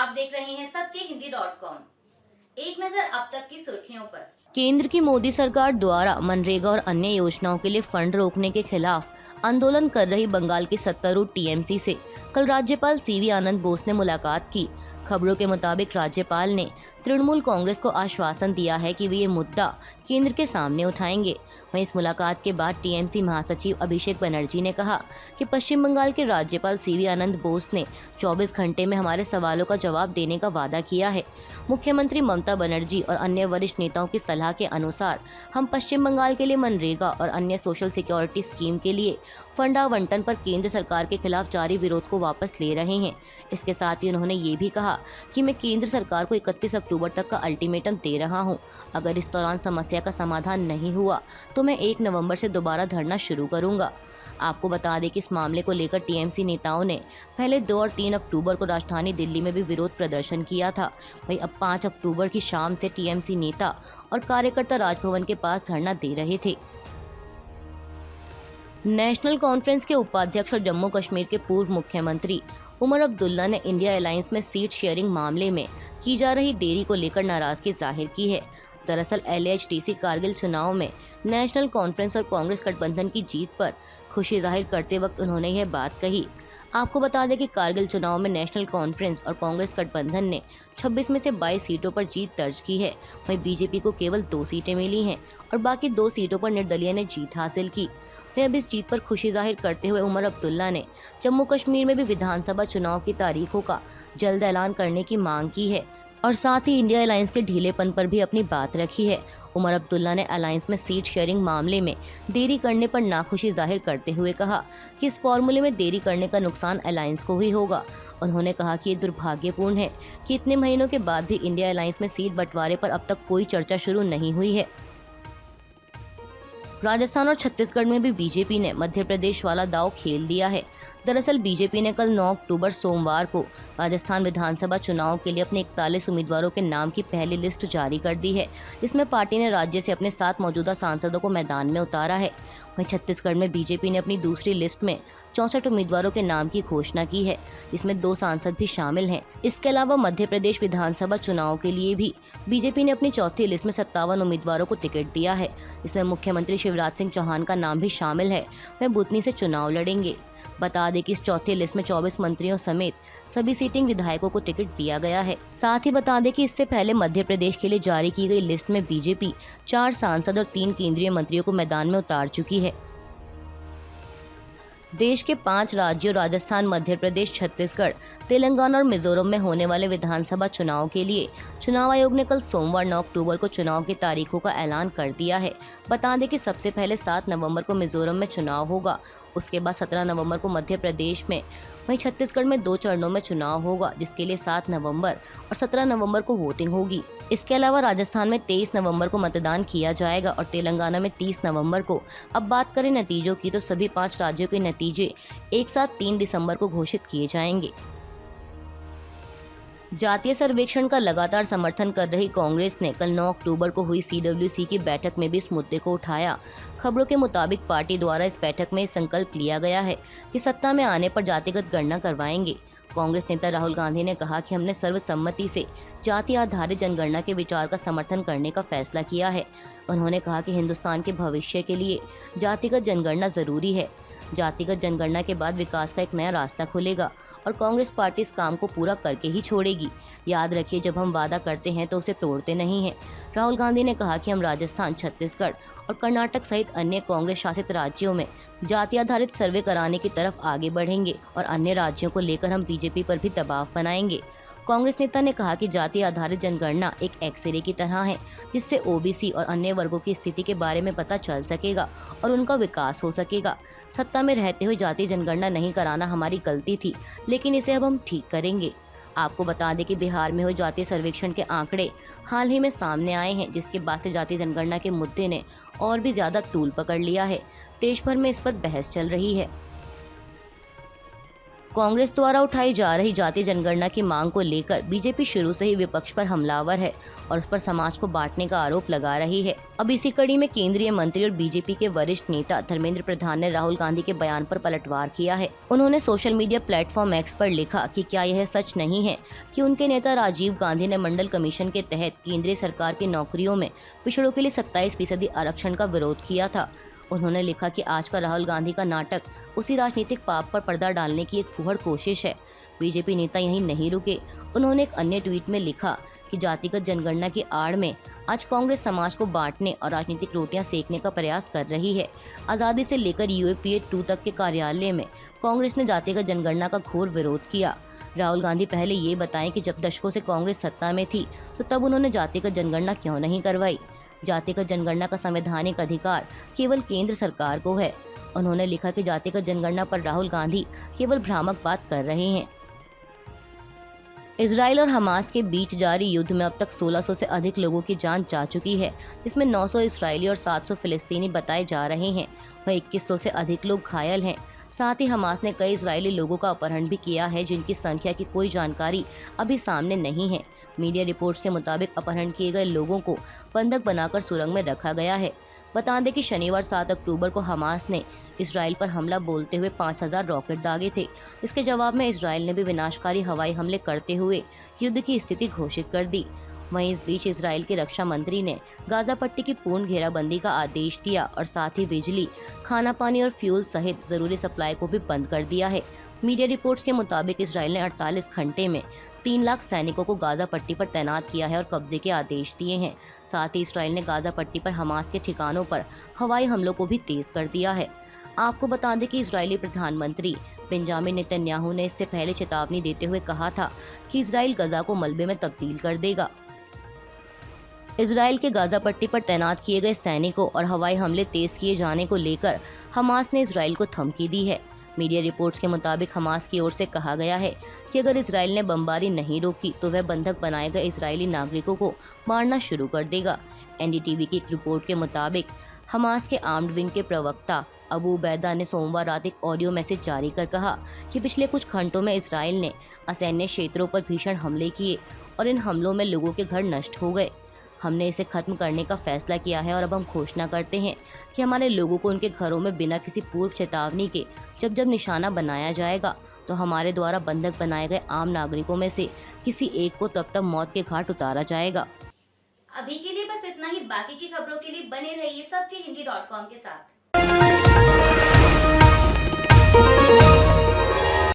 आप देख रहे हैं सत्यहिंदी.com। एक नजर अब तक की सुर्खियों पर। केंद्र की मोदी सरकार द्वारा मनरेगा और अन्य योजनाओं के लिए फंड रोकने के खिलाफ आंदोलन कर रही बंगाल की सत्तारूढ़ टीएमसी से कल राज्यपाल सीवी आनंद बोस ने मुलाकात की। खबरों के मुताबिक राज्यपाल ने तृणमूल कांग्रेस को आश्वासन दिया है कि वे ये मुद्दा केंद्र के सामने उठाएंगे। वहीं इस मुलाकात के बाद टीएमसी महासचिव अभिषेक बनर्जी ने कहा कि पश्चिम बंगाल के राज्यपाल सीवी आनंद बोस ने 24 घंटे में हमारे सवालों का जवाब देने का वादा किया है। मुख्यमंत्री ममता बनर्जी और अन्य वरिष्ठ नेताओं की सलाह के अनुसार हम पश्चिम बंगाल के लिए मनरेगा और अन्य सोशल सिक्योरिटी स्कीम के लिए फंड आवंटन पर केंद्र सरकार के खिलाफ जारी विरोध को वापस ले रहे हैं। इसके साथ ही उन्होंने ये भी कहा कि मैं केंद्र सरकार को 31 अक्टूबर तक का अल्टीमेटम दे रहा हूं। अगर इस दौरान समस्या का समाधान नहीं हुआ तो मैं 1 नवंबर से दोबारा धरना शुरू करूंगा। आपको बता दें कि इस मामले को लेकर टीएमसी नेताओं ने पहले 2 और 3 अक्टूबर को राजधानी दिल्ली में भी विरोध प्रदर्शन किया था। वहीं अब 5 अक्टूबर की शाम से टीएमसी नेता और कार्यकर्ता राजभवन के पास धरना दे रहे थे। नेशनल कॉन्फ्रेंस के उपाध्यक्ष और जम्मू कश्मीर के पूर्व मुख्यमंत्री उमर अब्दुल्ला ने इंडिया अलायंस में सीट शेयरिंग मामले में की जा रही देरी को लेकर नाराजगी जाहिर की है। दरअसल एलएचटीसी कारगिल चुनाव में नेशनल कॉन्फ्रेंस और कांग्रेस गठबंधन की जीत पर खुशी जाहिर करते वक्त उन्होंने यह बात कही। आपको बता दें कि कारगिल चुनाव में नेशनल कॉन्फ्रेंस और कांग्रेस गठबंधन ने 26 में से 22 सीटों पर जीत दर्ज की है। वहीं बीजेपी को केवल 2 सीटें मिली हैं और बाकी 2 सीटों पर निर्दलीय ने जीत हासिल की। वहीं अब इस जीत पर खुशी जाहिर करते हुए उमर अब्दुल्ला ने जम्मू कश्मीर में भी विधानसभा चुनाव की तारीखों का जल्द ऐलान करने की मांग की है और साथ ही इंडिया अलायंस के ढीलेपन पर भी अपनी बात रखी है। उमर अब्दुल्ला ने अलायंस में सीट शेयरिंग मामले में देरी करने पर नाखुशी जाहिर करते हुए कहा कि इस फॉर्मूले में देरी करने का नुकसान अलायंस को ही होगा। उन्होंने कहा कि ये दुर्भाग्यपूर्ण है कि इतने महीनों के बाद भी इंडिया अलायंस में सीट बंटवारे पर अब तक कोई चर्चा शुरू नहीं हुई है। राजस्थान और छत्तीसगढ़ में भी बीजेपी ने मध्य प्रदेश वाला दांव खेल दिया है। दरअसल बीजेपी ने कल 9 अक्टूबर सोमवार को राजस्थान विधानसभा चुनाव के लिए अपने 41 उम्मीदवारों के नाम की पहली लिस्ट जारी कर दी है। इसमें पार्टी ने राज्य से अपने 7 मौजूदा सांसदों को मैदान में उतारा है। वहीं छत्तीसगढ़ में बीजेपी ने अपनी दूसरी लिस्ट में 64 उम्मीदवारों के नाम की घोषणा की है। इसमें 2 सांसद भी शामिल हैं। इसके अलावा मध्य प्रदेश विधानसभा चुनाव के लिए भी बीजेपी ने अपनी चौथी लिस्ट में 57 उम्मीदवारों को टिकट दिया है। इसमें मुख्यमंत्री शिवराज सिंह चौहान का नाम भी शामिल है। वे बुधनी से चुनाव लड़ेंगे। बता दें कि इस चौथी लिस्ट में 24 मंत्रियों समेत सभी सीटिंग विधायकों को टिकट दिया गया है। साथ ही बता दें कि इससे पहले मध्य प्रदेश के लिए जारी की गई लिस्ट में बीजेपी 4 सांसद और 3 केंद्रीय मंत्रियों को मैदान में उतार चुकी है। देश के 5 राज्यों राजस्थान, मध्य प्रदेश, छत्तीसगढ़, तेलंगाना और मिजोरम में होने वाले विधानसभा चुनाव के लिए चुनाव आयोग ने कल सोमवार 9 अक्टूबर को चुनाव की तारीखों का ऐलान कर दिया है। बता दें कि सबसे पहले 7 नवंबर को मिजोरम में चुनाव होगा। उसके बाद 17 नवंबर को मध्य प्रदेश में, वहीं छत्तीसगढ़ में 2 चरणों में चुनाव होगा, जिसके लिए 7 नवंबर और 17 नवंबर को वोटिंग होगी। इसके अलावा राजस्थान में 23 नवंबर को मतदान किया जाएगा और तेलंगाना में 30 नवंबर को। अब बात करें नतीजों की तो सभी 5 राज्यों के नतीजे एक साथ 3 दिसंबर को घोषित किए जाएंगे। जातीय सर्वेक्षण का लगातार समर्थन कर रही कांग्रेस ने कल 9 अक्टूबर को हुई सीडब्ल्यूसी की बैठक में भी इस मुद्दे को उठाया। खबरों के मुताबिक पार्टी द्वारा इस बैठक में संकल्प लिया गया है कि सत्ता में आने पर जातिगत गणना करवाएंगे। कांग्रेस नेता राहुल गांधी ने कहा कि हमने सर्वसम्मति से जाति आधारित जनगणना के विचार का समर्थन करने का फैसला किया है। उन्होंने कहा कि हिंदुस्तान के भविष्य के लिए जातिगत जनगणना जरूरी है। जातिगत जनगणना के बाद विकास का एक नया रास्ता खुलेगा और कांग्रेस पार्टी इस काम को पूरा करके ही छोड़ेगी। याद रखिए, जब हम वादा करते हैं तो उसे तोड़ते नहीं हैं। राहुल गांधी ने कहा कि हम राजस्थान, छत्तीसगढ़ और कर्नाटक सहित अन्य कांग्रेस शासित राज्यों में जाति आधारित सर्वे कराने की तरफ आगे बढ़ेंगे और अन्य राज्यों को लेकर हम बीजेपी पर भी दबाव बनाएंगे। कांग्रेस नेता ने कहा कि जाति आधारित जनगणना एक एक्सरे की तरह है, जिससे ओबीसी और अन्य वर्गों की स्थिति के बारे में पता चल सकेगा और उनका विकास हो सकेगा। सत्ता में रहते हुए जाति जनगणना नहीं कराना हमारी गलती थी, लेकिन इसे अब हम ठीक करेंगे। आपको बता दें कि बिहार में हुए जातीय सर्वेक्षण के आंकड़े हाल ही में सामने आए हैं, जिसके बाद से जातीय जनगणना के मुद्दे ने और भी ज्यादा तूल पकड़ लिया है। देश भर में इस पर बहस चल रही है। कांग्रेस द्वारा उठाई जा रही जातीय जनगणना की मांग को लेकर बीजेपी शुरू से ही विपक्ष पर हमलावर है और उस पर समाज को बांटने का आरोप लगा रही है। अब इसी कड़ी में केंद्रीय मंत्री और बीजेपी के वरिष्ठ नेता धर्मेंद्र प्रधान ने राहुल गांधी के बयान पर पलटवार किया है। उन्होंने सोशल मीडिया प्लेटफॉर्म एक्स पर लिखा कि क्या यह सच नहीं है कि उनके नेता राजीव गांधी ने मंडल कमीशन के तहत केंद्रीय सरकार की नौकरियों में पिछड़ों के लिए 27% आरक्षण का विरोध किया था। उन्होंने लिखा कि आज का राहुल गांधी का नाटक उसी राजनीतिक पाप पर पर्दा डालने की एक फूहड़ कोशिश है। बीजेपी नेता यहीं नहीं रुके। उन्होंने एक अन्य ट्वीट में लिखा कि जातिगत जनगणना की आड़ में आज कांग्रेस समाज को बांटने और राजनीतिक रोटियां सेकने का प्रयास कर रही है। आज़ादी से लेकर यूएपीए 2 तक के कार्यालय में कांग्रेस ने जातिगत जनगणना का घोर विरोध किया। राहुल गांधी पहले ये बताएं कि जब दशकों से कांग्रेस सत्ता में थी तो तब उन्होंने जातिगत जनगणना क्यों नहीं करवाई। जातिगत जनगणना का संवैधानिक अधिकार केवल केंद्र सरकार को है। उन्होंने लिखा कि जातिगत जनगणना पर राहुल गांधी केवल भ्रामक बात कर रहे हैं। इजराइल और हमास के बीच जारी युद्ध में अब तक 1600 से अधिक लोगों की जान जा चुकी है, जिसमें 900 इजरायली और 700 फिलिस्तीनी बताए जा रहे हैं। वहीं 2100 से अधिक लोग घायल हैं। साथ ही हमास ने कई इजरायली लोगों का अपहरण भी किया है, जिनकी संख्या की कोई जानकारी अभी सामने नहीं है। मीडिया रिपोर्ट्स के मुताबिक अपहरण किए गए लोगों को बंधक बनाकर सुरंग में रखा गया है। बता दें कि शनिवार 7 अक्टूबर को हमास ने इसराइल पर हमला बोलते हुए 5000 रॉकेट दागे थे। इसके जवाब में इसराइल ने भी विनाशकारी हवाई हमले करते हुए युद्ध की स्थिति घोषित कर दी। वहीं इस बीच इसराइल के रक्षा मंत्री ने गाजा पट्टी की पूर्ण घेराबंदी का आदेश दिया और साथ ही बिजली, खाना पानी और फ्यूल सहित जरूरी सप्लाई को भी बंद कर दिया है। मीडिया रिपोर्ट्स के मुताबिक इसराइल ने 48 घंटे में 3 लाख सैनिकों को गाजा पट्टी पर तैनात किया है और कब्जे के आदेश दिए हैं। साथ ही इसराइल ने गाजा पट्टी पर हमास के ठिकानों पर हवाई हमलों को भी तेज कर दिया है। आपको बता दें कि इजरायली प्रधानमंत्री बेंजामिन नेतन्याहू ने इससे पहले चेतावनी देते हुए कहा था कि इसराइल गजा को मलबे में तब्दील कर देगा। इसराइल के गाजा पट्टी पर तैनात किए गए सैनिकों और हवाई हमले तेज किए जाने को लेकर हमास ने इसराइल को धमकी दी है। मीडिया रिपोर्ट्स के मुताबिक हमास की ओर से कहा गया है कि अगर इसराइल ने बमबारी नहीं रोकी तो वह बंधक बनाए गए इजरायली नागरिकों को मारना शुरू कर देगा। एनडीटीवी की एक रिपोर्ट के मुताबिक हमास के आर्म्ड विंग के प्रवक्ता अबू उबैदा ने सोमवार रात एक ऑडियो मैसेज जारी कर कहा कि पिछले कुछ घंटों में इसराइल ने असैन्य क्षेत्रों पर भीषण हमले किए और इन हमलों में लोगों के घर नष्ट हो गए। हमने इसे खत्म करने का फैसला किया है और अब हम घोषणा करते हैं कि हमारे लोगों को उनके घरों में बिना किसी पूर्व चेतावनी के जब निशाना बनाया जाएगा तो हमारे द्वारा बंधक बनाए गए आम नागरिकों में से किसी एक को तब मौत के घाट उतारा जाएगा। अभी के लिए बस इतना ही। बाकी की खबरों के लिए बने रहिए सबके हिंदी.com के साथ।